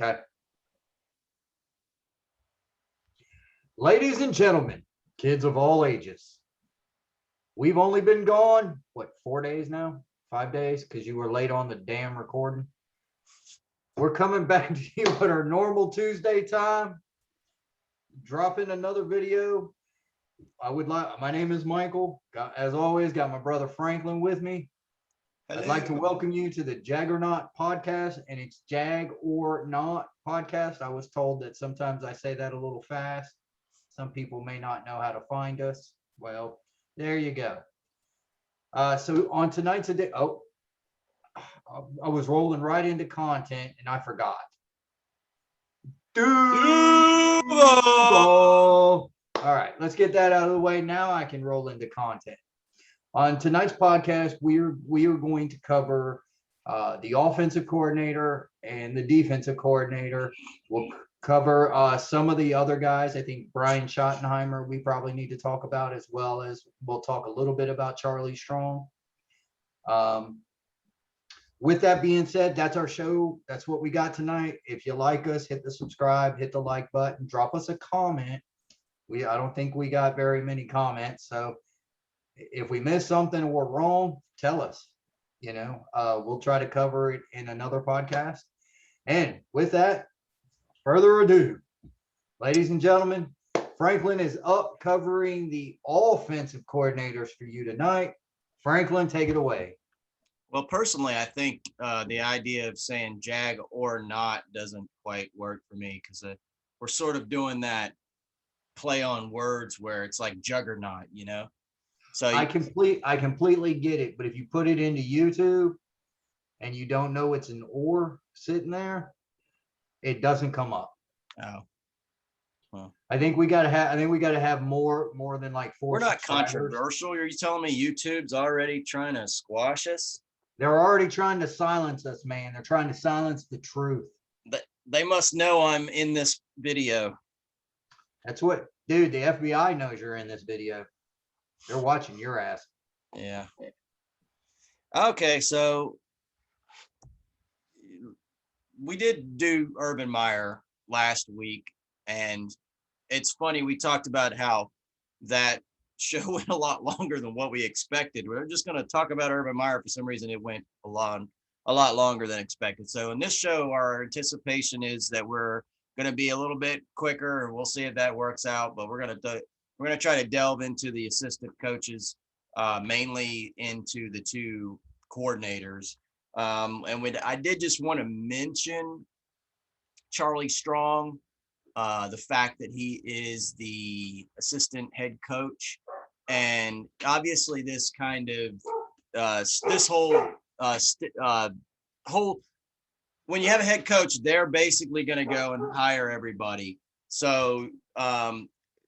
Okay. Ladies and gentlemen, kids of all ages, we've only been gone, 4 days now? 5 days? Because you were late on the damn recording. We're coming back to you at our normal Tuesday time, dropping another video. My name is Michael. As always, got my brother Franklin with me. I'd like to welcome you to the Jaggernaut podcast, and it's Jag or Not podcast. I was told that sometimes I say that a little fast. Some people may not know how to find us. Well, there you go. So on tonight's edition, I was rolling right into content and I forgot. All right, let's get that out of the way. Now I can roll into content. On tonight's podcast, we are going to cover the offensive coordinator and the defensive coordinator. We'll cover some of the other guys. I think Brian Schottenheimer we probably need to talk about, as well as we'll talk a little bit about Charlie Strong. With that being said, that's our show. That's what we got tonight. If you like us, hit the subscribe, hit the like button, drop us a comment. I don't think we got very many comments, so if we missed something or we're wrong, tell us. We'll try to cover it in another podcast. And with that, further ado, ladies and gentlemen, Franklin is up covering the offensive coordinators for you tonight. Franklin, take it away. Well, personally, I think the idea of saying Jag or not doesn't quite work for me, because we're sort of doing that play on words where it's like juggernaut, So I completely get it, but if you put it into YouTube and you don't know it's an or sitting there, it doesn't come up. Oh. Well, I think we gotta have more than like 4. We're not controversial. Are you telling me YouTube's already trying to squash us? They're already trying to silence us, man. They're trying to silence the truth. They must know I'm in this video. That's what, dude, the FBI knows you're in this video. They're watching your ass. Yeah. Okay, so we did do Urban Myer last week, and it's funny, we talked about how that show went a lot longer than what we expected. We're just going to talk about Urban Myer. For some reason, it went a lot longer than expected. So in this show, our anticipation is that we're going to be a little bit quicker, and we'll see if that works out. But we're going to try to delve into the assistant coaches, mainly into the two coordinators. I did just want to mention Charlie Strong, the fact that he is the assistant head coach, and obviously this kind of this whole when you have a head coach, they're basically going to go and hire everybody. So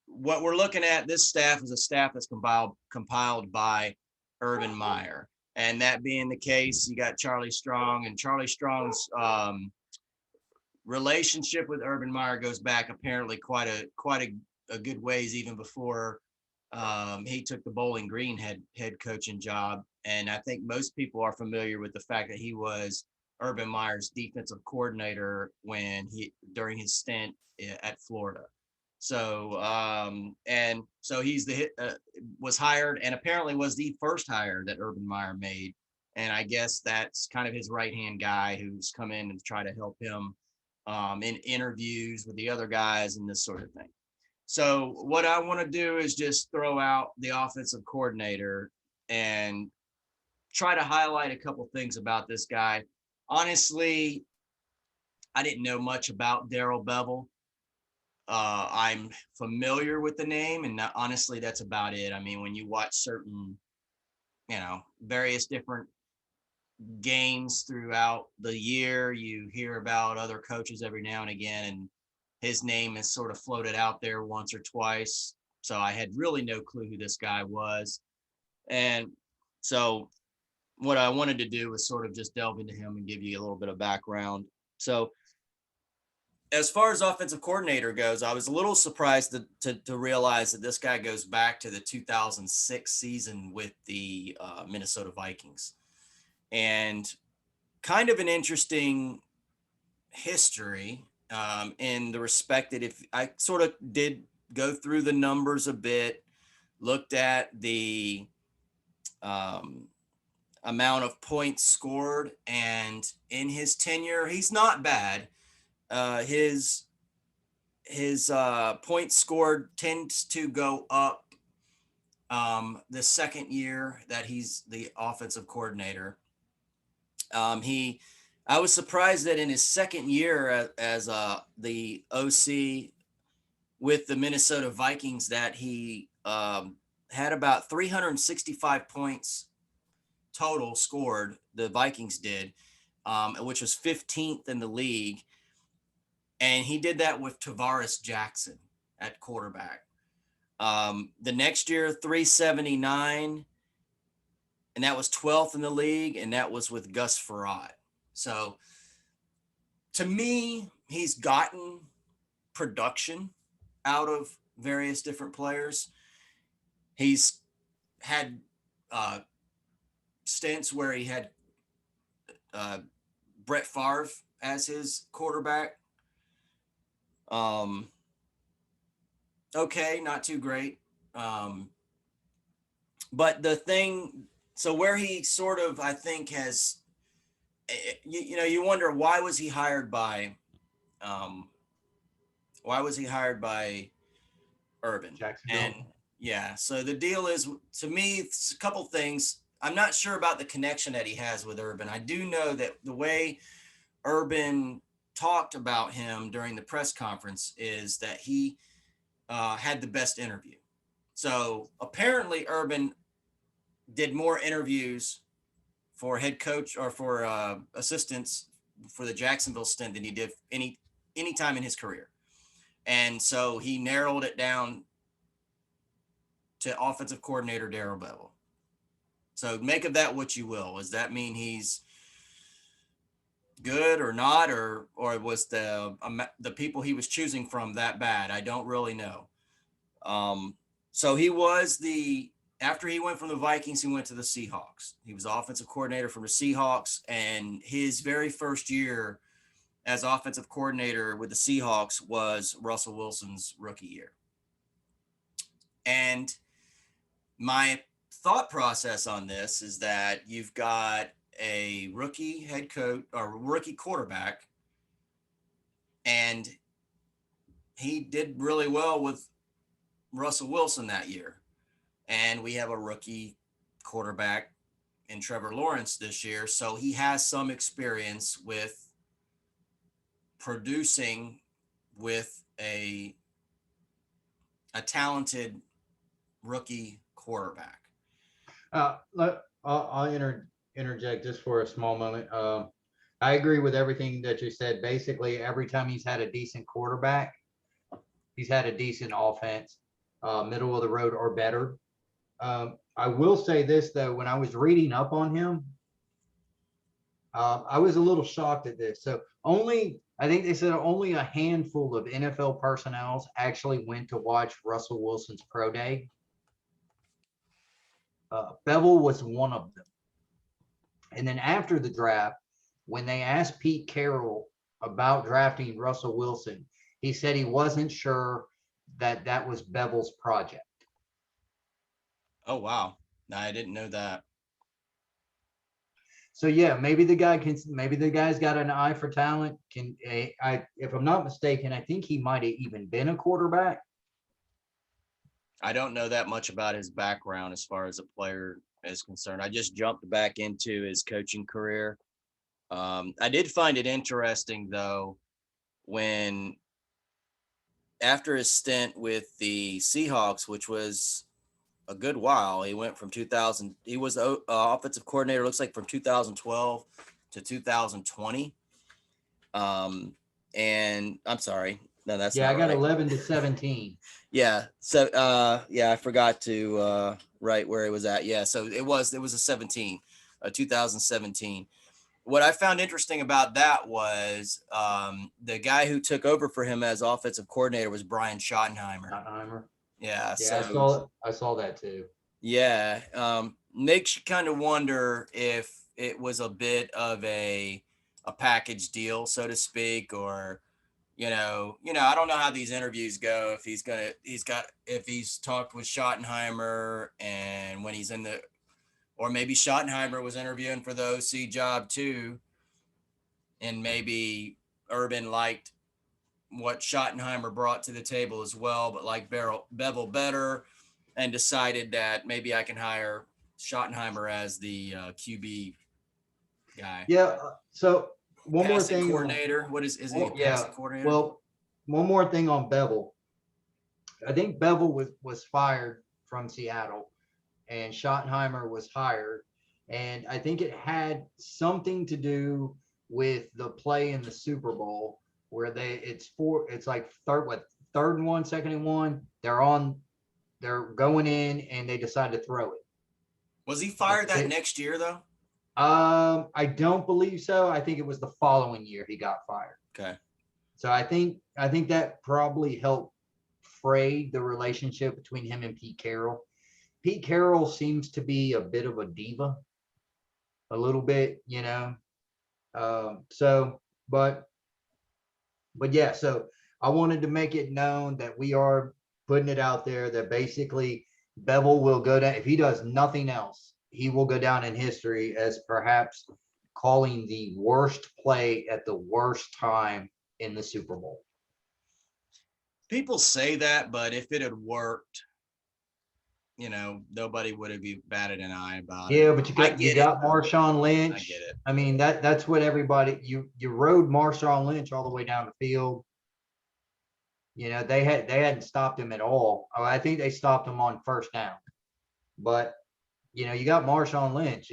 what we're looking at, this staff is a staff that's compiled by Urban Myer. And that being the case, you got Charlie Strong, and Charlie Strong's relationship with Urban Myer goes back apparently quite a good ways, even before he took the Bowling Green head coaching job. And I think most people are familiar with the fact that he was Urban Meyer's defensive coordinator during his stint at Florida. So and so he's was hired, and apparently was the first hire that Urban Myer made. And I guess that's kind of his right-hand guy who's come in and try to help him in interviews with the other guys and this sort of thing. So what I want to do is just throw out the offensive coordinator and try to highlight a couple things about this guy. Honestly, I didn't know much about Darryl Bevell. I'm familiar with the name, and honestly, that's about it. I mean, when you watch certain, various different games throughout the year, you hear about other coaches every now and again, and his name is sort of floated out there once or twice. So I had really no clue who this guy was. And so what I wanted to do was sort of just delve into him and give you a little bit of background. So as far as offensive coordinator goes, I was a little surprised to realize that this guy goes back to the 2006 season with the Minnesota Vikings. And kind of an interesting history in the respect that if I sort of did go through the numbers a bit, looked at the amount of points scored, and in his tenure, he's not bad. His points scored tends to go up the second year that he's the offensive coordinator. I was surprised that in his second year as the OC with the Minnesota Vikings that he had about 365 points total scored. The Vikings did, which was 15th in the league. And he did that with Tavares Jackson at quarterback. The next year, 379, and that was 12th in the league, and that was with Gus Frerotte. So to me, he's gotten production out of various different players. He's had stints where he had Brett Favre as his quarterback. Okay, not too great. But the thing, so where he sort of, I think, has, you wonder why was he hired by Urban? Jacksonville. And yeah, so the deal is, to me, it's a couple things. I'm not sure about the connection that he has with Urban. I do know that the way Urban talked about him during the press conference is that he had the best interview. So apparently Urban did more interviews for head coach or for assistants for the Jacksonville stint than he did any time in his career. And so he narrowed it down to offensive coordinator Darryl Bevell. So make of that what you will. Does that mean he's good or not, or was the people he was choosing from that bad? I don't really know. So he was after he went from the Vikings, he went to the Seahawks. He was offensive coordinator from the Seahawks, and his very first year as offensive coordinator with the Seahawks was Russell Wilson's rookie year. And my thought process on this is that you've got a rookie head coach or rookie quarterback, and he did really well with Russell Wilson that year. And we have a rookie quarterback in Trevor Lawrence this year. So he has some experience with producing with a talented rookie quarterback. I'll interject just for a small moment. I agree with everything that you said. Basically, every time he's had a decent quarterback, he's had a decent offense, middle of the road or better. I will say this, though, when I was reading up on him, I was a little shocked at this. So I think they said only a handful of NFL personnel actually went to watch Russell Wilson's pro day. Bevell was one of them. And then after the draft, when they asked Pete Carroll about drafting Russell Wilson, he said he wasn't sure that was Bevell's project. Oh, wow. No, I didn't know that. So yeah, maybe the guy's got an eye for talent. If I'm not mistaken, I think he might have even been a quarterback. I don't know that much about his background as far as a player is concerned. I just jumped back into his coaching career. I did find it interesting, though, when after his stint with the Seahawks, which was a good while, he went from 2000. He was offensive coordinator, looks like from 2012 to 2020. And I'm sorry. No, that's not I got right. 11 to 17. Yeah. So, I forgot to write where it was at. Yeah. So it was a 2017. What I found interesting about that was the guy who took over for him as offensive coordinator was Brian Schottenheimer. Yeah. So I saw that too. Yeah. Makes you kind of wonder if it was a bit of a a package deal, so to speak, or I don't know how these interviews go. If if he's talked with Schottenheimer, and when he's or maybe Schottenheimer was interviewing for the OC job too, and maybe Urban liked what Schottenheimer brought to the table as well, but like Bevell better, and decided that maybe I can hire Schottenheimer as the QB guy. Yeah. So one more Passing thing. coordinator. What is he a passing coordinator? Well, one more thing on Bevell. I think Bevell was fired from Seattle, and Schottenheimer was hired, and I think it had something to do with the play in the Super Bowl where it's like third and one, second and one. They're going in and they decide to throw it. Was he fired that next year though? I don't believe so. I think it was the following year he got fired. Okay. So I think that probably helped fray the relationship between him and Pete Carroll. Pete Carroll seems to be a bit of a diva, a little bit, but yeah, so I wanted to make it known that we are putting it out there that basically Bevell will go down, if he does nothing else, he will go down in history as perhaps calling the worst play at the worst time in the Super Bowl. People say that, but if it had worked, nobody would have batted an eye about it. Yeah, but you got Marshawn Lynch. I get it. I mean, that's what everybody, you rode Marshawn Lynch all the way down the field. They hadn't stopped him at all. I think they stopped him on first down. But you got Marshawn Lynch.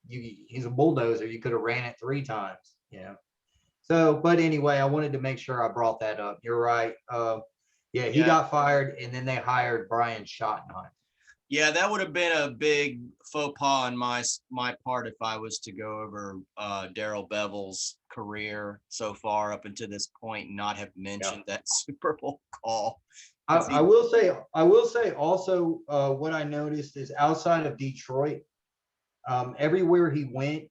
He's a bulldozer. You could have ran it 3 times. So, but anyway, I wanted to make sure I brought that up. You're right. He got fired, and then they hired Brian Schottenheimer. Yeah, that would have been a big faux pas on my part if I was to go over Darryl Bevell's career so far up until this point and not have mentioned that Super Bowl call. I will say also what I noticed is outside of Detroit, everywhere he went,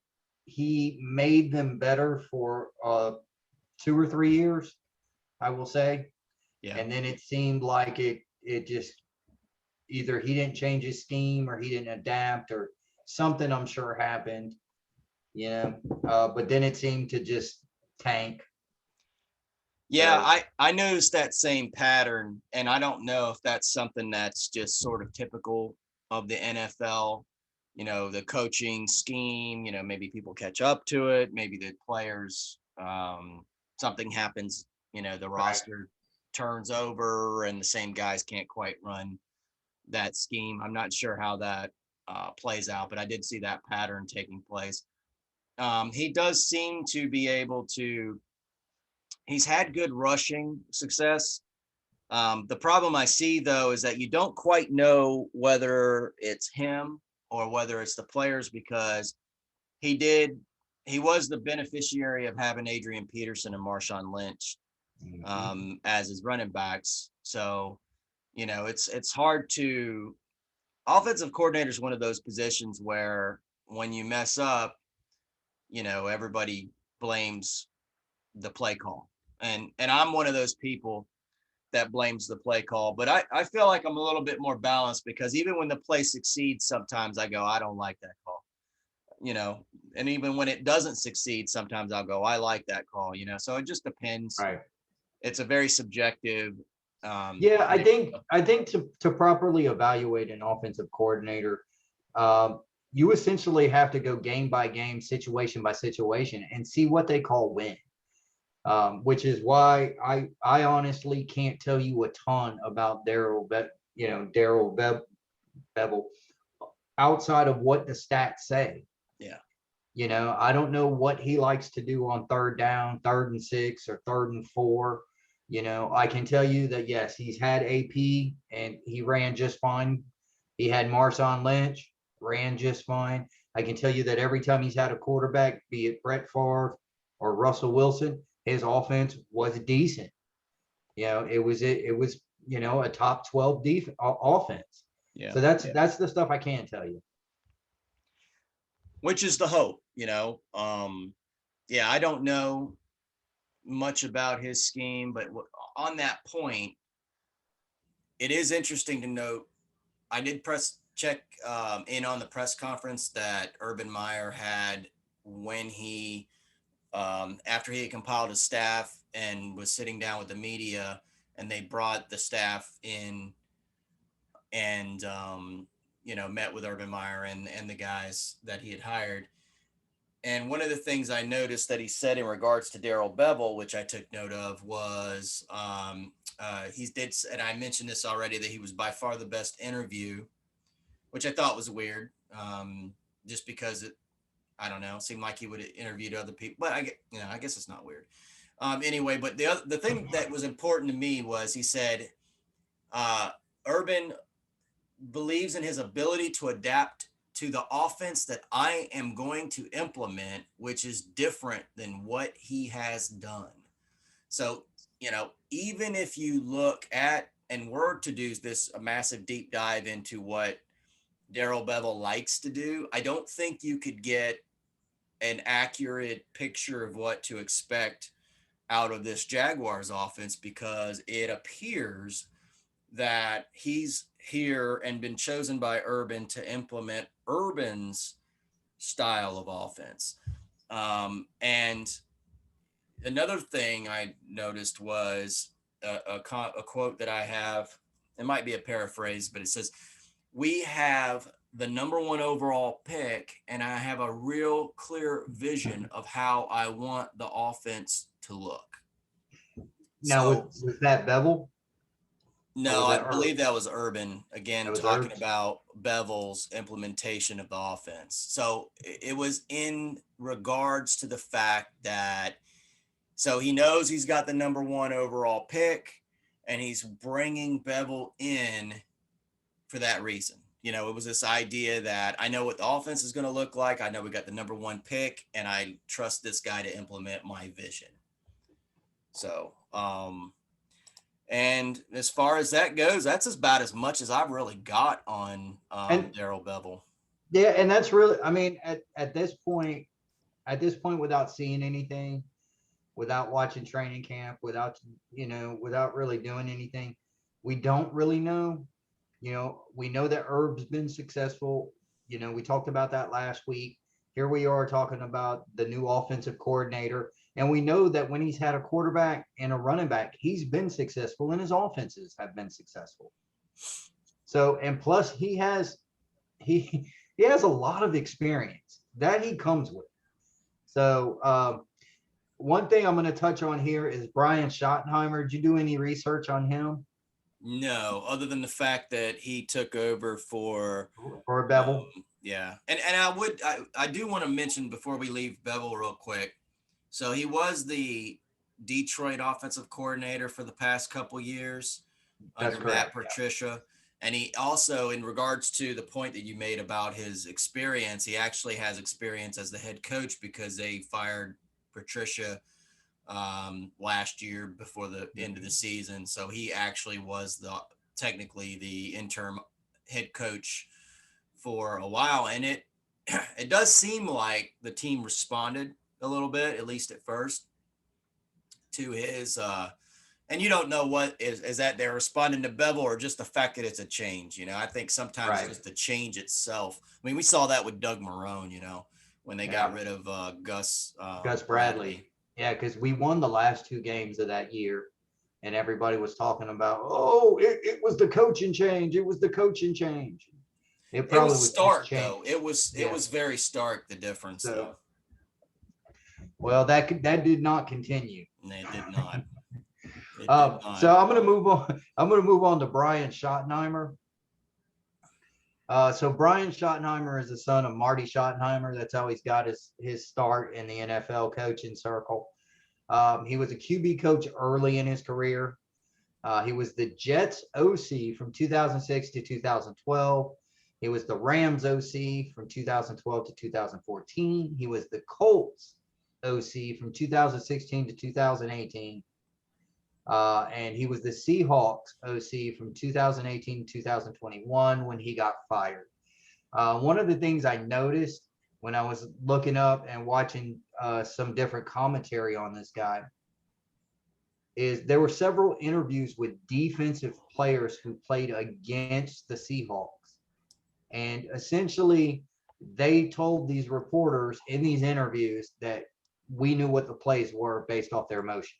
he made them better for 2 or 3 years, I will say. Yeah. And then it seemed like it just either he didn't change his scheme or he didn't adapt or something, I'm sure happened, but then it seemed to just tank. Yeah, I noticed that same pattern, and I don't know if that's something that's just sort of typical of the NFL, the coaching scheme, maybe people catch up to it, maybe the players, something happens, the roster turns over and the same guys can't quite run that scheme. I'm not sure how that plays out, but I did see that pattern taking place. He does seem to be able to, he's had good rushing success. The problem I see though is that you don't quite know whether it's him or whether it's the players, because he was the beneficiary of having Adrian Peterson and Marshawn Lynch as his running backs. So it's hard to, offensive coordinator is one of those positions where when you mess up, everybody blames the play call. And I'm one of those people that blames the play call, but I feel like I'm a little bit more balanced, because even when the play succeeds, sometimes I go, I don't like that call, and even when it doesn't succeed, sometimes I'll go, I like that call, so it just depends. Right. It's a very subjective. I think to properly evaluate an offensive coordinator, you essentially have to go game by game, situation by situation, and see what they call win. Which is why I honestly can't tell you a ton about Darryl Bevell outside of what the stats say. Yeah. I don't know what he likes to do on third down, 3rd and 6, or 3rd and 4. I can tell you that, yes, he's had AP and he ran just fine. He had Marshawn Lynch, ran just fine. I can tell you that every time he's had a quarterback, be it Brett Favre or Russell Wilson, his offense was decent. It was a top 12 offense. Yeah. So that's the stuff I can tell you. Which is the hope, yeah, I don't know much about his scheme, but on that point, it is interesting to note. I did press check in on the press conference that Urban Meyer had when he, after he had compiled his staff and was sitting down with the media, and they brought the staff in and met with Urban Meyer and the guys that he had hired. And one of the things I noticed that he said in regards to Darryl Bevell, which I took note of, was he did, and I mentioned this already, that he was by far the best interview, which I thought was weird, just because I don't know, seemed like he would have interviewed other people, but I guess it's not weird. Anyway, but the thing that was important to me was he said, Urban believes in his ability to adapt to the offense that I am going to implement, which is different than what he has done. So, even if you look at and were to do this a massive deep dive into what Darryl Bevell likes to do, I don't think you could get an accurate picture of what to expect out of this Jaguars offense, because it appears that he's here and been chosen by Urban to implement Urban's style of offense. And another thing I noticed was a quote that I have. It might be a paraphrase, but it says, "We have the number one overall pick, and I have a real clear vision of how I want the offense to look." Now, So, was that Bevel or no, was I that Herb? believe that was Urban, That again, was talking Herb's. about Bevel's implementation of the offense. So it was in regards to the fact that, so he knows he's got the number one overall pick, and he's bringing Bevel in for that reason. It was this idea that I know what the offense is going to look like. I know we got the number one pick, and I trust this guy to implement my vision. So, and as far as that goes, that's about as much as I've really got on And Darryl Bevell. yeah, and that's really, I mean, at this point, without seeing anything, without watching training camp, without really doing anything, we don't really know. We know that Herb's been successful. We talked about that last week. Here we are talking about the new offensive coordinator. And we know that when he's had a quarterback and a running back, he's been successful and his offenses have been successful. So, and plus he he has a lot of experience that he comes with. So, one thing I'm going to touch on here is Brian Schottenheimer. Did you do any research on him No, other than the fact that he took over for, or Bevel? yeah. And I do want to mention before we leave Bevel real quick. So he was the Detroit offensive coordinator for the past couple years That's under Matt correct. Yeah. Patricia. And he also, in regards to the point that you made about his experience, he actually has experience as the head coach, because they fired Patricia last year before the end of the season. So he actually was technically the interim head coach for a while. And it does seem like the team responded a little bit, at least at first, to his and you don't know what is that they're responding to Bevel or just the fact that it's a change. I think sometimes Right. just the change itself. I mean, we saw that with Doug Marrone, when they got Yeah. rid of Gus Gus Bradley. Bradley. Yeah, because we won the last two games of that year, and everybody was talking about, oh, it was the coaching change. It was the coaching change. It It probably was was just stark change. though. It Yeah. was very stark, the difference So, though. well, that did not continue. And it did not. It did not. So I'm going to move on. I'm going to move on to Brian Schottenheimer. So Brian Schottenheimer is the son of Marty Schottenheimer. That's how he's got his start in the NFL coaching circle. He was a QB coach early in his career. He was the Jets OC from 2006 to 2012. He was the Rams OC from 2012 to 2014. He was the Colts OC from 2016 to 2018. And he was the Seahawks OC from 2018 to 2021 when he got fired. One of the things I noticed when I was looking up and watching some different commentary on this guy, is there were several interviews with defensive players who played against the Seahawks. And essentially, they told these reporters in these interviews that we knew what the plays were based off their emotions.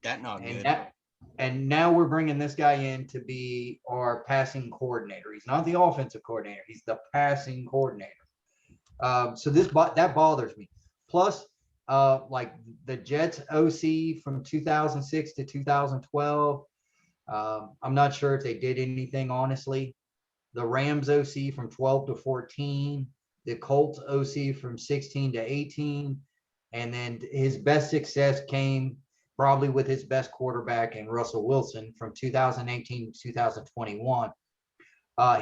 That not And good. that, and now we're bringing this guy in to be our passing coordinator. He's not the offensive coordinator. He's the passing coordinator. So that bothers me. Plus, like the Jets OC from 2006 to 2012. I'm not sure if they did anything, honestly. The Rams OC from 12 to 14, the Colts OC from 16 to 18, and then his best success came probably with his best quarterback in Russell Wilson from 2018 to 2021.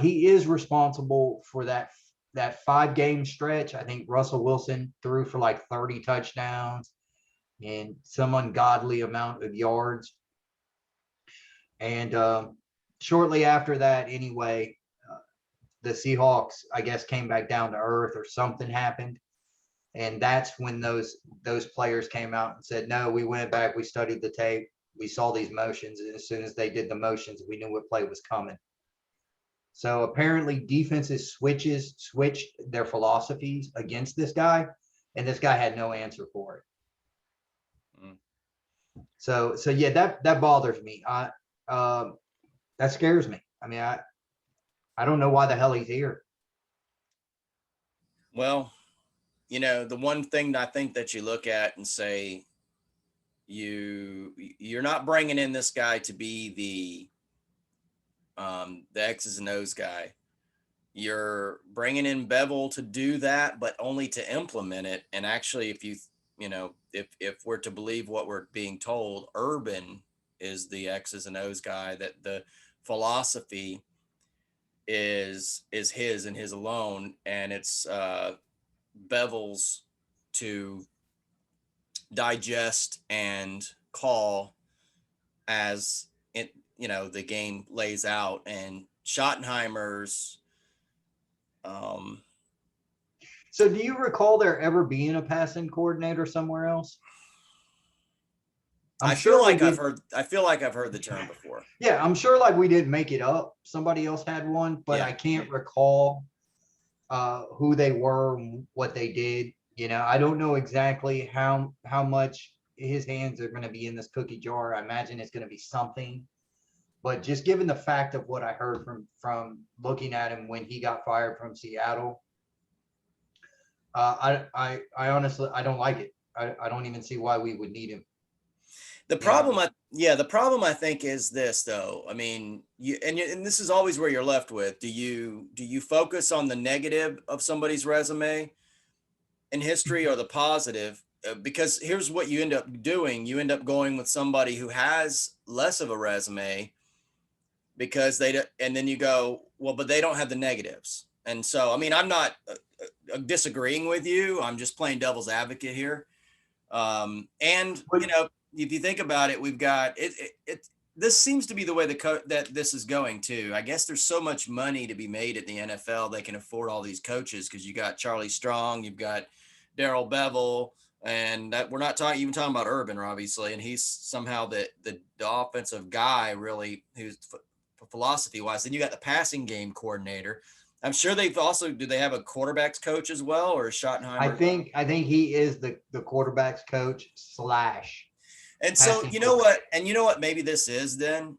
He is responsible for that 5-game stretch. I think Russell Wilson threw for like 30 touchdowns and some ungodly amount of yards. And shortly after that, anyway, the Seahawks, I guess, came back down to earth or something happened. And that's when those players came out and said, no, we went back, we studied the tape, we saw these motions. And as soon as they did the motions, we knew what play was coming. So apparently defenses switched their philosophies against this guy, and this guy had no answer for it. So yeah, that bothers me. That scares me. I mean, I don't know why the hell he's here. Well, the one thing that I think that you look at and say, you're not bringing in this guy to be the X's and O's guy. You're bringing in Bevell to do that, but only to implement it. And actually, if we're to believe what we're being told, Urban is the X's and O's guy, that the philosophy is his and his alone. And it's Bevell's to digest and call as it, the game lays out, and Schottenheimer's. So do you recall there ever being a passing coordinator somewhere else? I feel like I've heard the term before. Yeah, I'm sure like we didn't make it up. Somebody else had one, but Yeah. I can't recall who they were and what they did. I don't know exactly how much his hands are going to be in this cookie jar. I imagine it's going to be something. But just given the fact of what I heard from looking at him when he got fired from Seattle, I honestly, I don't like it. I don't even see why we would need him. The problem, the problem I think is this, though. I mean, and this is always where you're left with. Do you focus on the negative of somebody's resume in history or the positive? Because here's what you end up doing. You end up going with somebody who has less of a resume because and then you go, well, but they don't have the negatives. And so, I mean, I'm not disagreeing with you. I'm just playing devil's advocate here. If you think about it, we've got it. This seems to be the way that this is going too. I guess there's so much money to be made at the NFL. They can afford all these coaches because you got Charlie Strong, you've got Darryl Bevell, and that we're not talking about Urban, obviously. And he's somehow the offensive guy, really, who's philosophy wise. Then you got the passing game coordinator. I'm sure do they have a quarterbacks coach as well, or is Schottenheimer? I think he is the quarterbacks coach / And so, you know what, maybe this is then,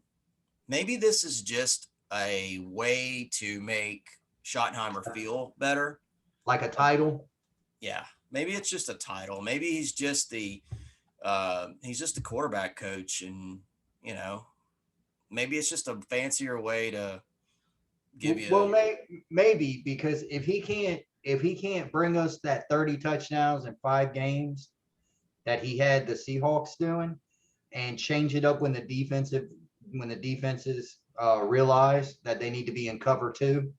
maybe this is just a way to make Schottenheimer feel better. Like a title. Yeah. Maybe it's just a title. Maybe he's just the quarterback coach, and, maybe it's just a fancier way to give you. Well, maybe because if he can't bring us that 30 touchdowns in 5 games that he had the Seahawks doing, and change it up when the defenses realize that they need to be in cover 2.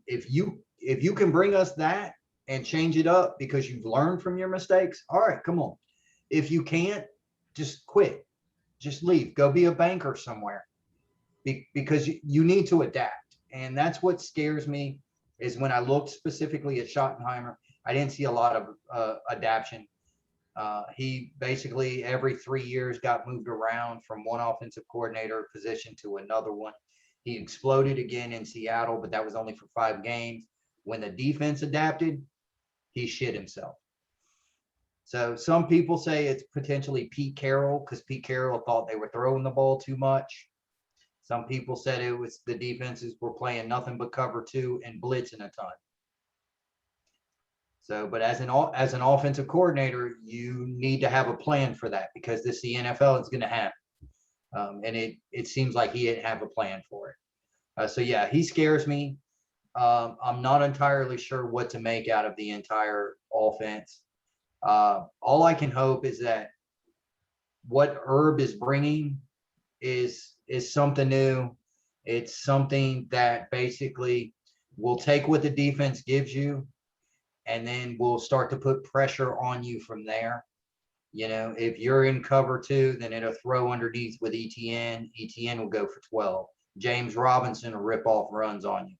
If you can bring us that and change it up because you've learned from your mistakes, all right, come on. If you can't, just quit, just leave, go be a banker somewhere, because you need to adapt. and that's what scares me is when I looked specifically at Schottenheimer, I didn't see a lot of adaptation. He basically every 3 years got moved around from one offensive coordinator position to another one. He exploded again in Seattle, but that was only for 5 games. When the defense adapted, he shit himself. So some people say it's potentially Pete Carroll because Pete Carroll thought they were throwing the ball too much. Some people said it was the defenses were playing nothing but cover two and blitzing a ton. So, but as an offensive coordinator, you need to have a plan for that because this is the NFL. It's going to happen, and it seems like he didn't have a plan for it. So yeah, he scares me. I'm not entirely sure what to make out of the entire offense. All I can hope is that what Herb is bringing is something new. It's something that basically will take what the defense gives you, and then we'll start to put pressure on you from there. You know, if you're in cover two, then it'll throw underneath with ETN. ETN will go for 12. James Robinson will rip off runs on you.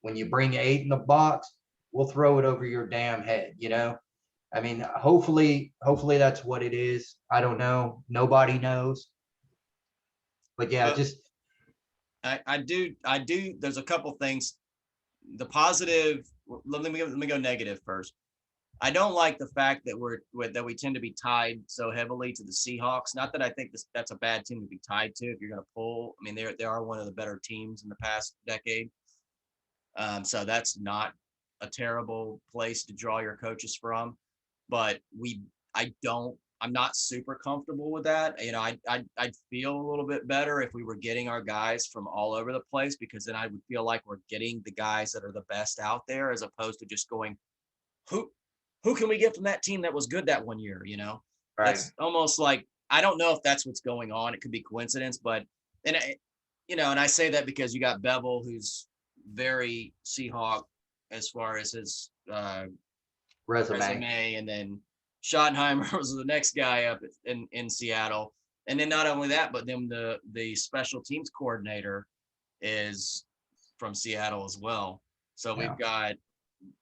When you bring 8 in the box, we'll throw it over your damn head, you know? I mean, hopefully that's what it is. I don't know. Nobody knows. But yeah, Well, just I do. There's a couple things. The positive. Let me go negative first. I don't like the fact that we tend to be tied so heavily to the Seahawks. Not that I think that's a bad team to be tied to. If you're going to pull, I mean, they are one of the better teams in the past decade. So that's not a terrible place to draw your coaches from. But I'm not super comfortable with that. You know, I'd feel a little bit better if we were getting our guys from all over the place, because then I would feel like we're getting the guys that are the best out there, as opposed to just going, who can we get from that team that was good that one year? You know, right. that's almost like, I don't know if that's what's going on. It could be coincidence, but, and and I say that because you got Bevell, who's very Seahawk as far as his resume, and then Schottenheimer was the next guy up in Seattle, and then not only that, but then the special teams coordinator is from Seattle as well. So Yeah. we've got,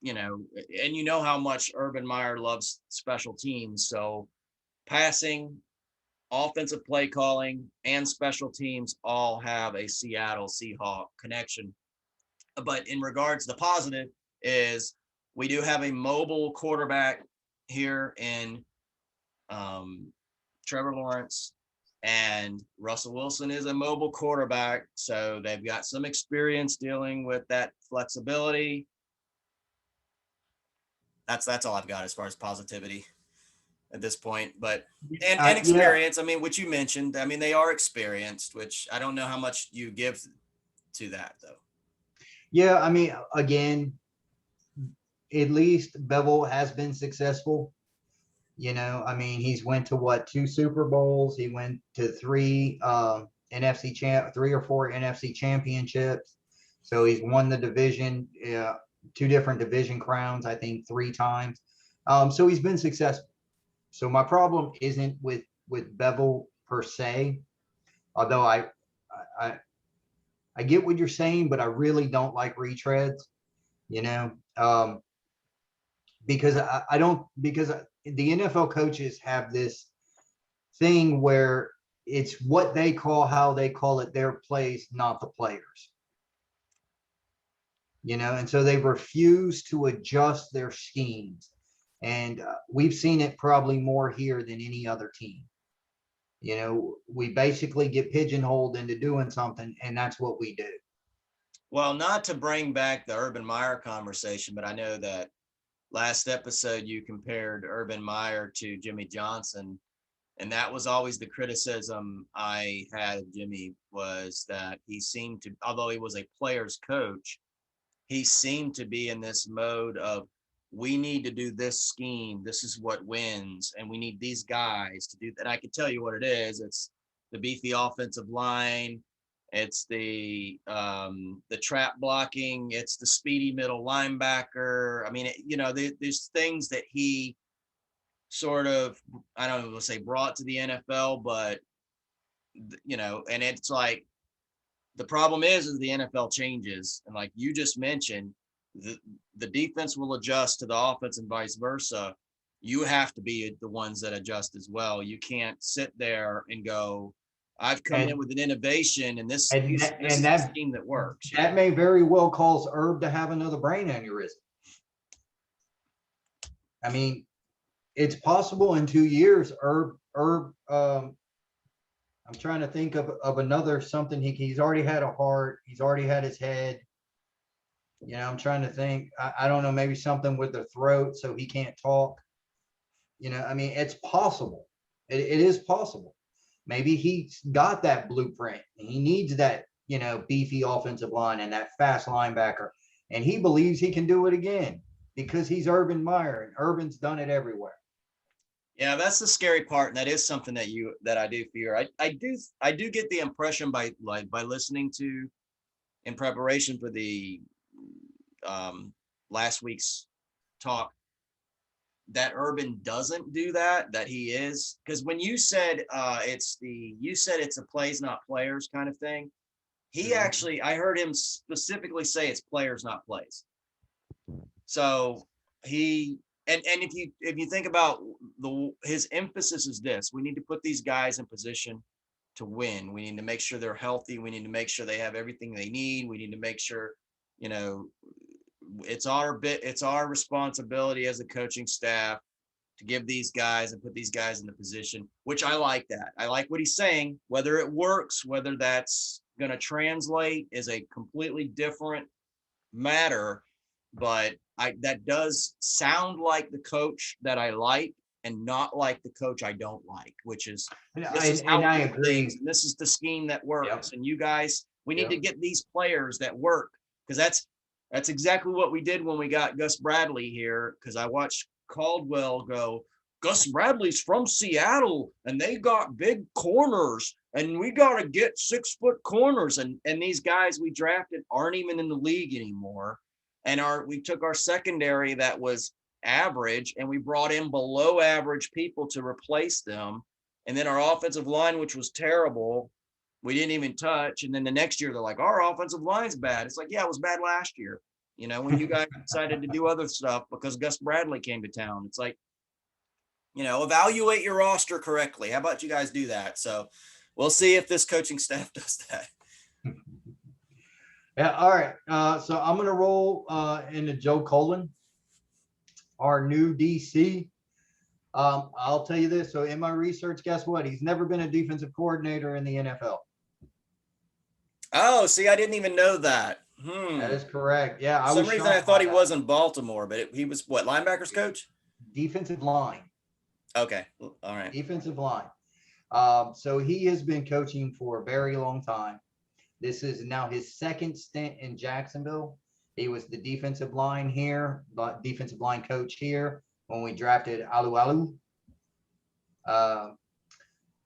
and you know how much Urban Myer loves special teams. So passing, offensive play calling, and special teams all have a Seattle Seahawk connection. But in regards to the positive is we do have a mobile quarterback here in Trevor Lawrence, and Russell Wilson is a mobile quarterback. So they've got some experience dealing with that flexibility. That's all I've got as far as positivity at this point. But and experience, yeah. I mean, which you mentioned, I mean, they are experienced, which I don't know how much you give to that though. Yeah, I mean, again, at least Bevell has been successful. You know, I mean, he's went to 2 Super Bowls. He went to 3 3 or 4 NFC championships. So he's won the division, 2 different division crowns, I think 3 times. So he's been successful. So my problem isn't with Bevell per se, although I get what you're saying, but I really don't like retreads, you know, because because the NFL coaches have this thing where it's what they call, how they call it, their plays, not the players. You know, and so they refuse to adjust their schemes. And we've seen it probably more here than any other team. You know, we basically get pigeonholed into doing something, and that's what we do. Well, not to bring back the Urban Myer conversation, but I know that last episode you compared Urban Myer to Jimmy Johnson, and that was always the criticism I had of Jimmy, was that he seemed to, although he was a player's coach, he seemed to be in this mode of, we need to do this scheme. This is what wins. And we need these guys to do that. I can tell you what it is. It's the beefy offensive line. It's the trap blocking. It's the speedy middle linebacker. I mean, there's things that he sort of, I don't know, say brought to the NFL, but, and it's like, The problem is the NFL changes. And like you just mentioned, the defense will adjust to the offense and vice versa. You have to be the ones that adjust as well. You can't sit there and go, I've come in And with an innovation and this and is that, this and is the that scheme that works. that may very well cause Herb to have another brain aneurysm. I mean, it's possible in 2 years. Herb. I'm trying to think of another something. He's already had a heart. He's already had his head. You know, I'm trying to think. I don't know. Maybe something with the throat, so he can't talk. You know, I mean, it's possible. It is possible. Maybe he's got that blueprint. He needs that, beefy offensive line and that fast linebacker. And he believes he can do it again because he's Urban Myer, and Urban's done it everywhere. Yeah, that's the scary part, and that is something that I do fear. I do get the impression by listening to in preparation for the last week's talk that Urban doesn't do that he is, because when you said it's a plays not players kind of thing, he actually, I heard him specifically say it's players not plays. So he and if you think about his emphasis is this: we need to put these guys in position to win. We need to make sure they're healthy. We need to make sure they have everything they need. We need to make sure, it's our responsibility as a coaching staff to give these guys and put these guys in the position, which I like that. I like what he's saying. Whether it works, whether that's going to translate is a completely different matter, but that does sound like the coach that I like and not like the coach I don't like, which is this is how I we do agree. things, and this is the scheme that works. Yep. And you guys, we need Yep. to get these players that work, because that's exactly what we did when we got Gus Bradley here, because I watched Caldwell go, Gus Bradley's from Seattle and they got big corners and we got to get 6-foot corners. And these guys we drafted aren't even in the league anymore. And we took our secondary that was average and we brought in below average people to replace them. And then our offensive line, which was terrible, we didn't even touch. And then the next year they're like, our offensive line's bad. It's like, yeah, it was bad last year. When you guys decided to do other stuff because Gus Bradley came to town. It's like, evaluate your roster correctly. How about you guys do that? So we'll see if this coaching staff does that. Yeah. All right. So I'm going to roll into Joe Cullen, our new DC. I'll tell you this. So in my research, guess what? He's never been a defensive coordinator in the NFL. Oh, see, I didn't even know that. That is correct. Yeah. For some reason, I thought he was in Baltimore, but he was what, linebackers coach? Defensive line. Okay. All right. Defensive line. So he has been coaching for a very long time. This is now his second stint in Jacksonville. He was the defensive line coach here when we drafted Alu.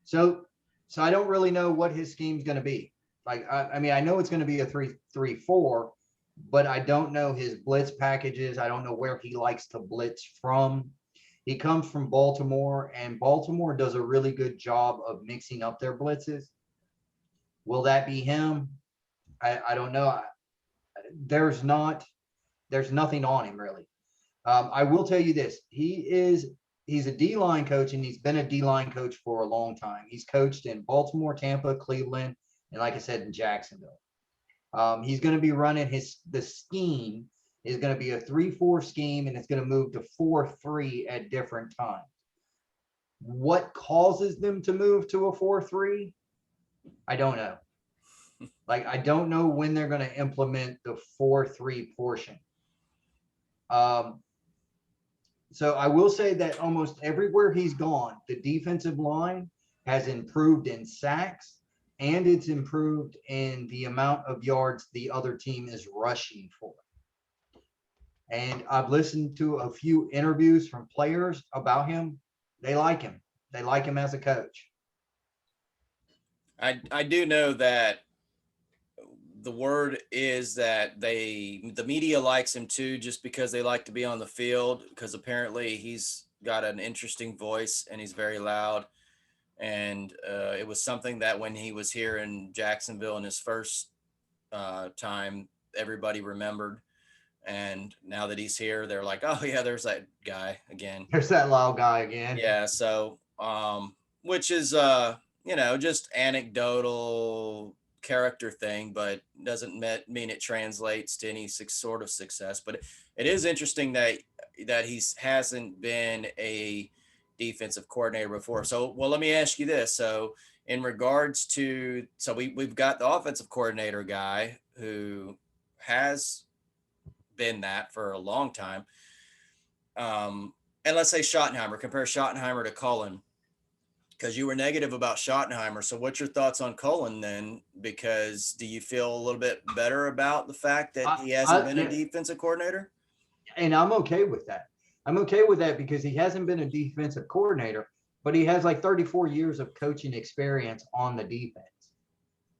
So I don't really know what his scheme's going to be. Like, I mean, I know it's going to be a 3-3-4, but I don't know his blitz packages. I don't know where he likes to blitz from. He comes from Baltimore, and Baltimore does a really good job of mixing up their blitzes. Will that be him? I don't know. There's nothing on him really. I will tell you this: he's a D-line coach, and he's been a D-line coach for a long time. He's coached in Baltimore, Tampa, Cleveland, and like I said, in Jacksonville. He's going to be running the scheme is going to be a 3-4 scheme, and it's going to move to 4-3 at different times. What causes them to move to a 4-3? I don't know. Like, I don't know when they're going to implement the 4-3 portion. So I will say that almost everywhere he's gone, the defensive line has improved in sacks, and it's improved in the amount of yards the other team is rushing for. And I've listened to a few interviews from players about him. They like him. They like him as a coach. I do know that the word is that the media likes him too, just because they like to be on the field, because apparently he's got an interesting voice and he's very loud. And it was something that when he was here in Jacksonville in his first time, everybody remembered. And now that he's here, they're like, oh yeah, there's that guy again. There's that loud guy again. Yeah. So, which is, just anecdotal character thing, but doesn't mean it translates to any sort of success. But it is interesting that hasn't been a defensive coordinator before. So, well, let me ask you this. So, in regards to, so we've got the offensive coordinator guy who has been that for a long time. And let's say Schottenheimer, compare Schottenheimer to Cullen, because you were negative about Schottenheimer. So what's your thoughts on Cullen then? Because do you feel a little bit better about the fact that he hasn't been a defensive coordinator? And I'm okay with that. I'm okay with that because he hasn't been a defensive coordinator, but he has like 34 years of coaching experience on the defense.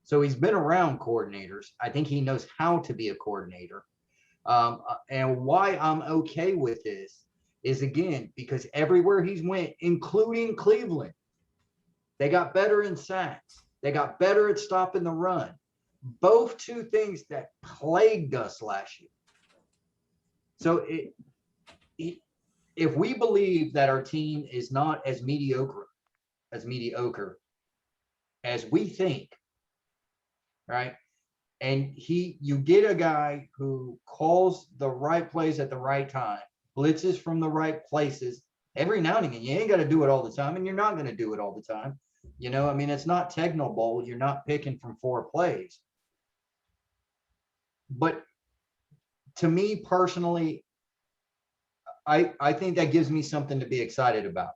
So he's been around coordinators. I think he knows how to be a coordinator. And why I'm okay with this is, again, because everywhere he's went, including Cleveland, they got better in sacks. They got better at stopping the run. Both two things that plagued us last year. So if we believe that our team is not as mediocre as we think, right? And you get a guy who calls the right plays at the right time, blitzes from the right places every now and again. You ain't got to do it all the time, and you're not going to do it all the time. I mean, it's not Techno Bowl. You're not picking from 4 plays. But to me personally, I think that gives me something to be excited about.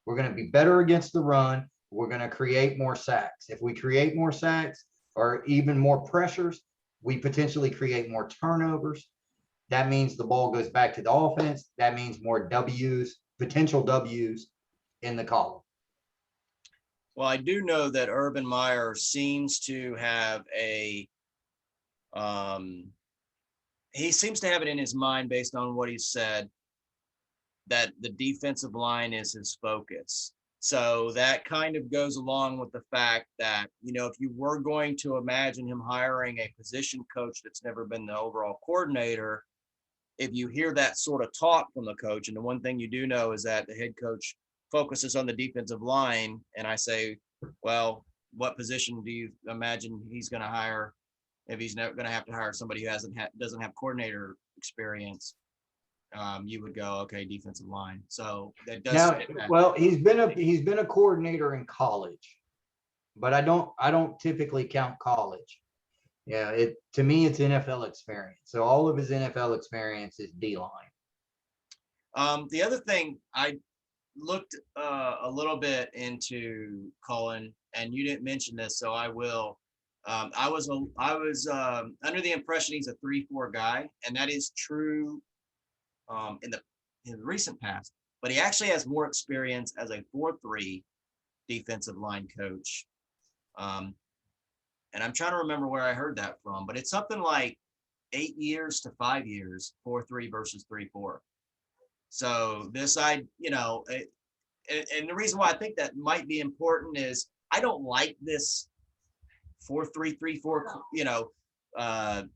We're going to be better against the run. We're going to create more sacks. If we create more sacks or even more pressures, we potentially create more turnovers. That means the ball goes back to the offense. That means more W's, potential W's in the column. Well, I do know that Urban Myer seems to have he seems to have it in his mind, based on what he said, that the defensive line is his focus. So that kind of goes along with the fact that, if you were going to imagine him hiring a position coach that's never been the overall coordinator, if you hear that sort of talk from the coach, and the one thing you do know is that the head coach focuses on the defensive line, and I say, well, what position do you imagine he's going to hire if he's not going to have to hire somebody who doesn't have coordinator experience? You would go, okay, defensive line. So that does. Now, well, he's been a coordinator in college, but I don't typically count college. Yeah, to me it's NFL experience. So all of his NFL experience is D-line. The other thing, I looked a little bit into Cullen, and you didn't mention this, so I will. I was under the impression he's a 3-4 guy, and that is true in the recent past. But he actually has more experience as a 4-3 defensive line coach. And I'm trying to remember where I heard that from, but it's something like 8 years to 5 years, 4-3 versus 3-4. So this, and the reason why I think that might be important is I don't like this 4-3-3-4.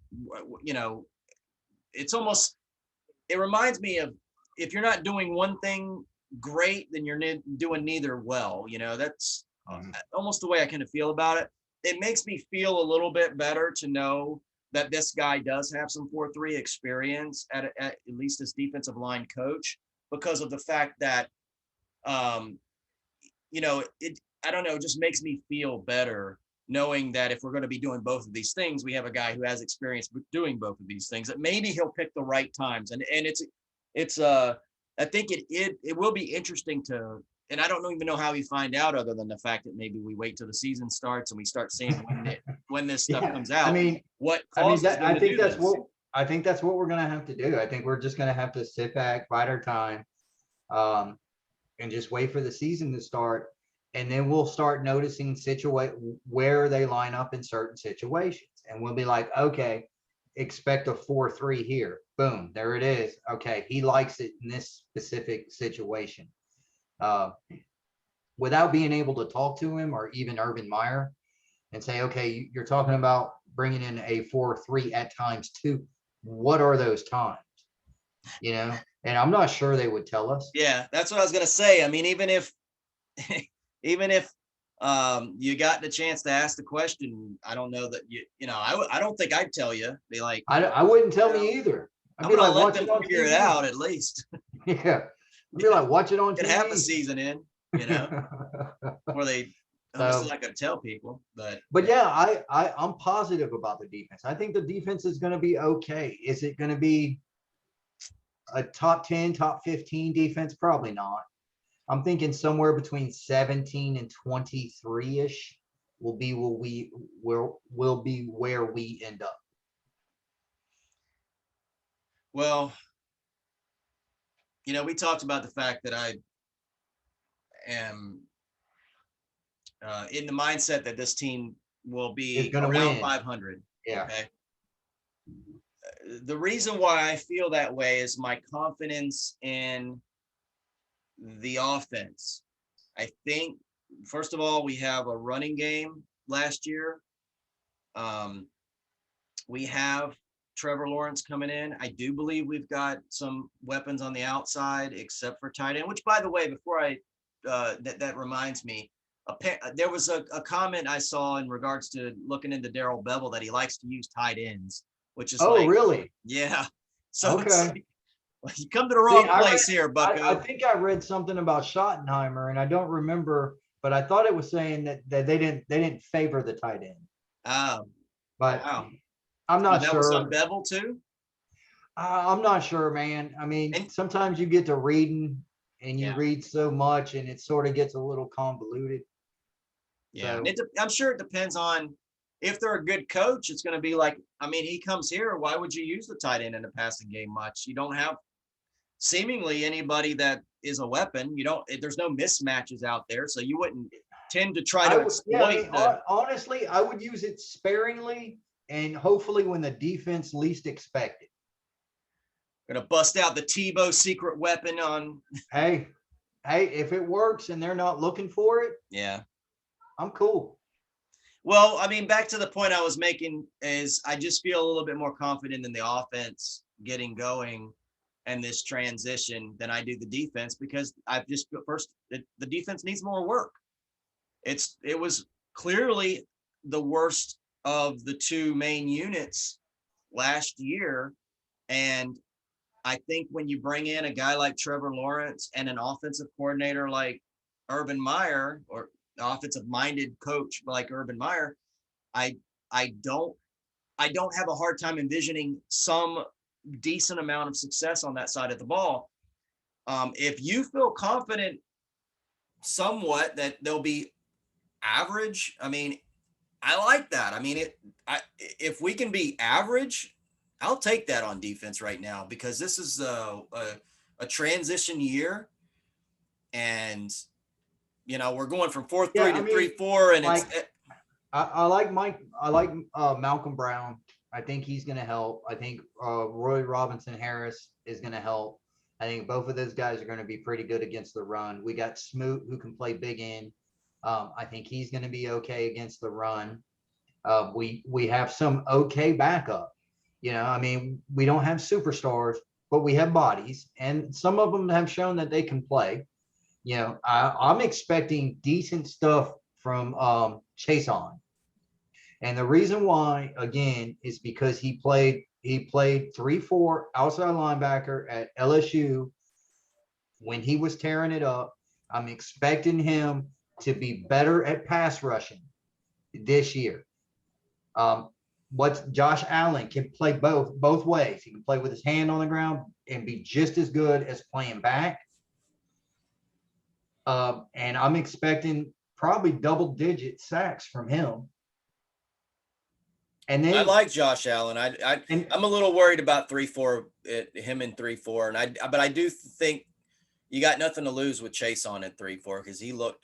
It's almost, it reminds me of, if you're not doing one thing great, then you're doing neither well. That's almost the way I kind of feel about it. It makes me feel a little bit better to know that this guy does have some 4-3 experience at least as defensive line coach, because of the fact that, I don't know, it just makes me feel better knowing that if we're going to be doing both of these things, we have a guy who has experience with doing both of these things, that maybe he'll pick the right times. And it's I think it will be interesting to, and I don't even know how we find out, other than the fact that maybe we wait till the season starts and we start seeing when this stuff comes out. I think that's what we're going to have to do. I think we're just going to have to sit back, bide our time, and just wait for the season to start. And then we'll start noticing where they line up in certain situations. And we'll be like, okay, expect a 4-3 here. Boom, there it is. Okay, he likes it in this specific situation. Without being able to talk to him, or even Urban Myer, and say, okay, you're talking about bringing in a 4-3 at times too. What are those times? You know, and I'm not sure they would tell us. Yeah, that's what I was gonna say. I mean, even if even if you got the chance to ask the question, I don't know that I don't think I'd tell you. Be like, I wouldn't tell you know, me either. I'd I'm be gonna like, let watch them it on figure it TV. out at least. Yeah. I'd be like, watch it on Get half a TV. season in, before they. I'm So, just not gonna tell people, but yeah, I'm positive about the defense. I think the defense is going to be okay. Is it going to be a top 10, top 15 defense? Probably not. I'm thinking somewhere between 17 and 23-ish will be where we end up. well, we talked about the fact that I am in the mindset that this team will Is be going to around win. 500. Yeah. Okay. The reason why I feel that way is my confidence in the offense. I think, first of all, we have a running game last year. We have Trevor Lawrence coming in. I do believe we've got some weapons on the outside, except for tight end, which, by the way, before that reminds me, there was a comment I saw in regards to looking into Darryl Bevell that he likes to use tight ends, which is Oh, really? yeah. So it's Okay. like, you come to the wrong I place here, Bucko. I think I read something about Schottenheimer, and I don't remember, but I thought it was saying that they didn't favor the tight end. But Wow. I'm So not that was on sure. Bevell too? I'm not sure, man. I mean, And sometimes you get to reading and you yeah, read so much, and it sort of gets a little convoluted. yeah. So I'm sure it depends on if they're a good coach. It's going to be like, I mean, he comes here. Why would you use the tight end in the passing game much? You don't have seemingly anybody that is a weapon. There's no mismatches out there, so you wouldn't tend to try to yeah, I exploit mean, the. honestly, I would use it sparingly and hopefully when the defense least expect it. Going to bust out the Tebow secret weapon on. Hey, if it works and they're not looking for it, Yeah. I'm cool. Well, I mean, back to the point I was making is I just feel a little bit more confident in the offense getting going and this transition than I do the defense, because I've just first the defense needs more work. It was clearly the worst of the two main units last year. And I think when you bring in a guy like Trevor Lawrence and an offensive coordinator like Urban Myer, or offensive minded coach like Urban Myer, I I don't have a hard time envisioning some decent amount of success on that side of the ball. If you feel confident somewhat that they'll be average, I mean, I like that. I mean, if we can be average, I'll take that on defense right now, because this is a transition year, and we're going from 4-3 Yeah, to I mean, 3-4, and like I like Malcolm Brown. I think he's going to help. I think Roy Robinson Harris is going to help. I think both of those guys are going to be pretty good against the run. We got Smoot, who can play big end. I think he's going to be okay against the run. We have some okay backup. I mean, we don't have superstars, but we have bodies, and some of them have shown that they can play. I'm expecting decent stuff from Chase on. And the reason why, again, is because he played 3-4 outside linebacker at LSU when he was tearing it up. I'm expecting him to be better at pass rushing this year. What Josh Allen can play both ways. He can play with his hand on the ground and be just as good as playing back. And I'm expecting probably double-digit sacks from him. And I then like Josh Allen. and I'm a little worried about 3-4, him in 3-4, but I do think you got nothing to lose with Chase on at 3-4, because he looked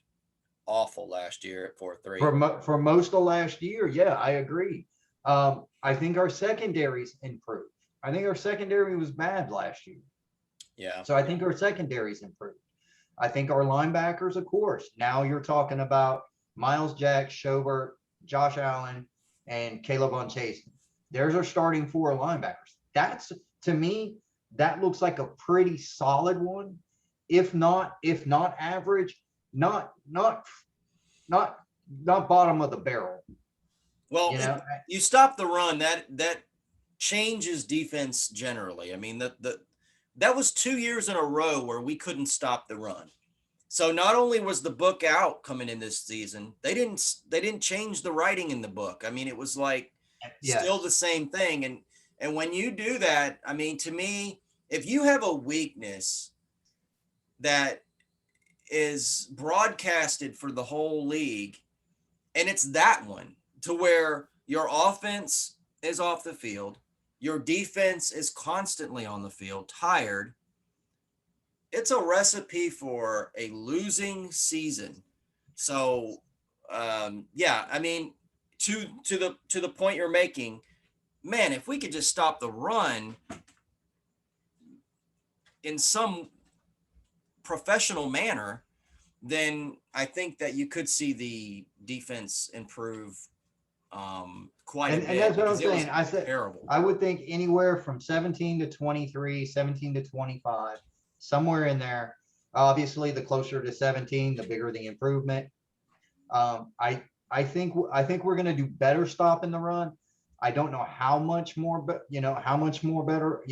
awful last year at 4-3. for most of last year, yeah, I agree. I think our secondary's improved. I think our secondary was bad last year. Yeah. So I think our secondary's improved. I think our linebackers, of course. Now you're talking about Miles Jack, Schobert, Josh Allen, and Caleb on Chase. There's our starting four linebackers. That's, to me, that looks like a pretty solid one. If not average, not not bottom of the barrel. Well, You know, you stop the run, that changes defense generally. I mean, that was 2 years in a row where we couldn't stop the run. So not only was the book out coming in this season, they didn't change the writing in the book. I mean, it was like still yes, the same thing. And when you do that, I mean, to me, if you have a weakness that is broadcasted for the whole league, and it's that one to where your offense is off the field, your defense is constantly on the field, tired, it's a recipe for a losing season. So, yeah, I mean, to the point you're making, man, if we could just stop the run in some professional manner, then I think that you could see the defense improve quite a and bit that's what I'm because it was saying. I said terrible. I would think anywhere from 17 to 23, 17 to 25, somewhere in there. Obviously, the closer to 17, the bigger the improvement. I think we're going to do better stopping the run. I don't know how much more, but how much more better,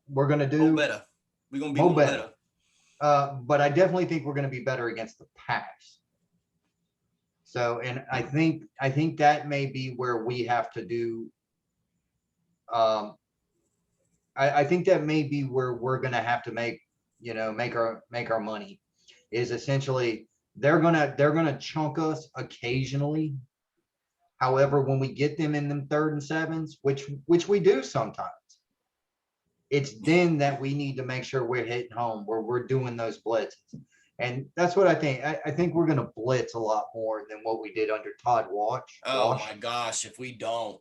we're going to More do. better. We're gonna be More more better. better. But I definitely think we're going to be better against the pass. So, and I think that may be where we have to do. Um, I think that may be where we're going to have to make our money, is essentially they're gonna chunk us occasionally. However, when we get them in them 3rd and 7s, which we do sometimes, it's then that we need to make sure we're hitting home, where we're doing those blitzes. And that's what I think. I think we're going to blitz a lot more than what we did under Todd Oh Wash. my gosh, if we don't,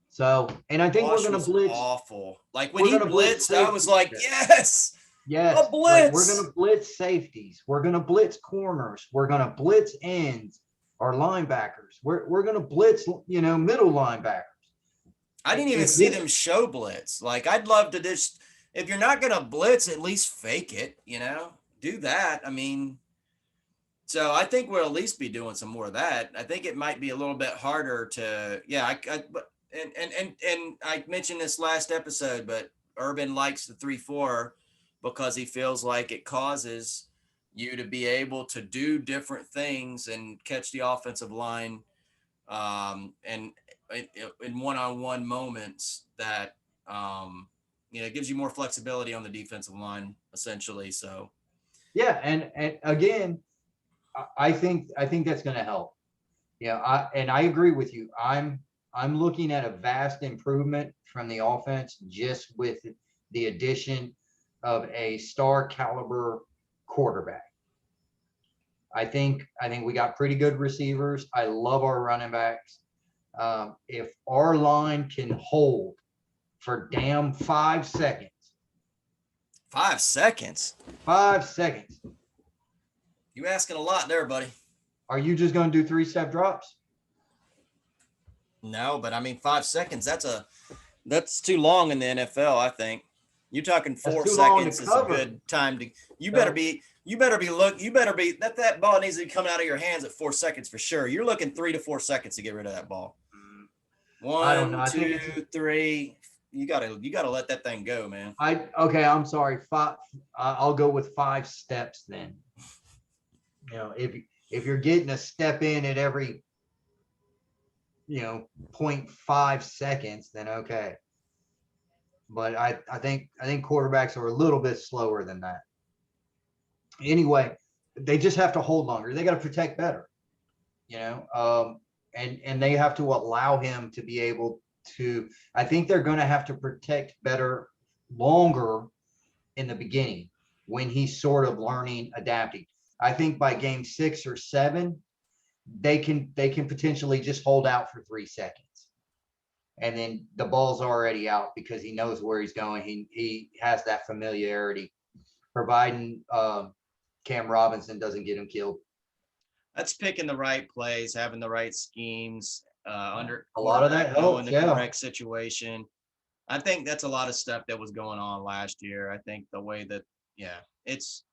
So, and I think we're Wash going to was blitz. awful. Like when We're he going to blitz blitzed, I was safeties. like, yes, a Yes, like we're going blitz. to blitz safeties. We're going to blitz corners. We're going to blitz ends or linebackers. We're going to blitz, middle linebackers. I didn't even If see this, them show blitz. Like I'd love to just, if you're not gonna blitz, at least fake it. Do that. I mean, so I think we'll at least be doing some more of that. I think it might be a little bit harder to, yeah. But and I mentioned this last episode, but Urban likes the 3-4 because he feels like it causes you to be able to do different things and catch the offensive line, and in one-on-one moments that, it gives you more flexibility on the defensive line, essentially. So yeah, and again, I think that's going to help. Yeah, I agree with you. I'm looking at a vast improvement from the offense just with the addition of a star caliber quarterback. I think we got pretty good receivers. I love our running backs. If our line can hold for damn 5 seconds, 5 seconds, 5 seconds, you asking a lot there, buddy. are you just going to do 3-step drops? No, but I mean 5 seconds. That's too long in the NFL. I think you're talking That's four too long to seconds is a cover. good time to. You So, better be. You better be that ball needs to be coming out of your hands at 4 seconds for sure. You're looking 3 to 4 seconds to get rid of that ball. I don't know. One, I think two, it's three. You gotta let that thing go, man. okay. I'm sorry. I'll go with 5 steps then. If you're getting a step in at every 0.5 seconds, then okay. But I think quarterbacks are a little bit slower than that. Anyway, they just have to hold longer. They got to protect better. And they have to allow him to be able to. I think they're going to have to protect better, longer in the beginning when he's sort of learning, adapting. I think by game 6 or 7, they can potentially just hold out for 3 seconds, and then the ball's already out because he knows where he's going. He has that familiarity, providing Cam Robinson doesn't get him killed. That's picking the right plays, having the right schemes, under A lot of that quarterback knowing helps, the yeah. correct situation. I think that's a lot of stuff that was going on last year. I think the way that, yeah, it's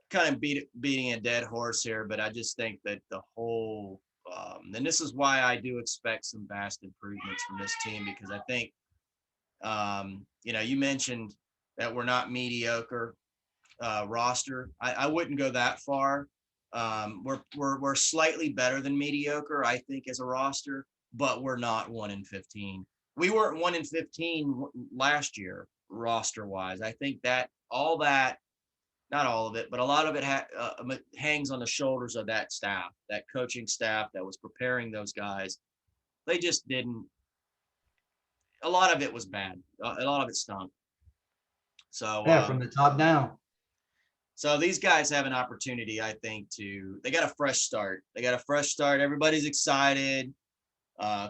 kind of beating a dead horse here, but I just think that the whole, and this is why I do expect some vast improvements from this team, because I think, you mentioned that we're not mediocre roster. I wouldn't go that far. We're slightly better than mediocre, I think, as a roster, but we're not 1-15. We weren't 1-15 last year roster wise. I think that all that, not all of it, but a lot of it hangs on the shoulders of that staff, that coaching staff that was preparing those guys. They just didn't. A lot of it was bad. A lot of it stunk. So Yeah, from the top down. So these guys have an opportunity, I think, they got a fresh start. They got a fresh start. Everybody's excited,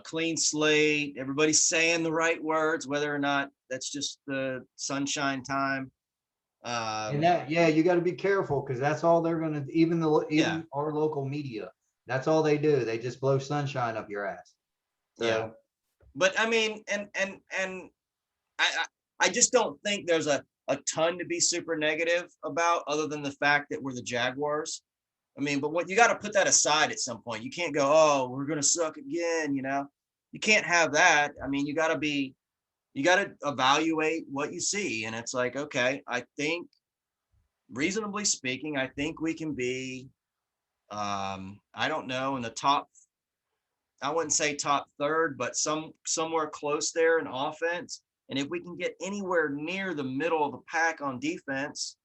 clean slate. Everybody's saying the right words, whether or not that's just the sunshine time. And that, yeah, you got to be careful because that's all they're going to, even our local media, that's all they do. They just blow sunshine up your ass. So. Yeah. But I mean, and I just don't think there's a ton to be super negative about, other than the fact that we're the Jaguars. I mean, but what you got to put that aside at some point. You can't go, oh, we're going to suck again. You can't have that. I mean, you got to evaluate what you see. And it's like, okay, I think, reasonably speaking, I think we can be, I don't know, in the top, I wouldn't say top third, but somewhere close there in offense. And if we can get anywhere near the middle of the pack on defense,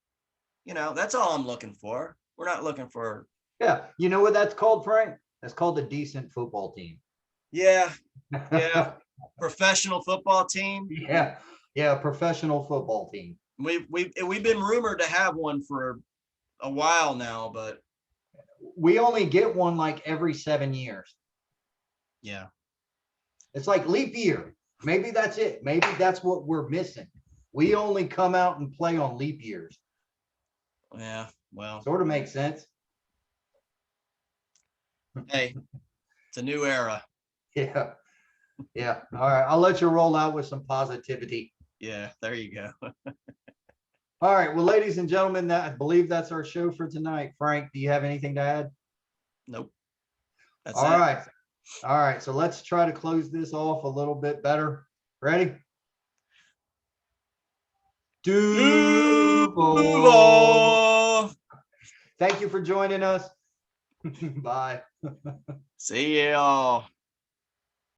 that's all I'm looking for. We're not looking for. Yeah. You know what that's called, Frank? That's called a decent football team. Yeah. Yeah. Professional football team. Yeah. Yeah. Professional football team. We've been rumored to have one for a while now, but we only get one like every 7 years. Yeah. It's like leap year. Maybe that's it. Maybe that's what we're missing. We only come out and play on leap years. Yeah, well. Sort of makes sense. Hey, it's a new era. Yeah. Yeah. All right. I'll let you roll out with some positivity. Yeah, there you go. All right. Well, ladies and gentlemen, I believe that's our show for tonight. Frank, do you have anything to add? Nope. That's all right. All right. So let's try to close this off a little bit better. Ready? Duval. Thank you for joining us. Bye. See y'all.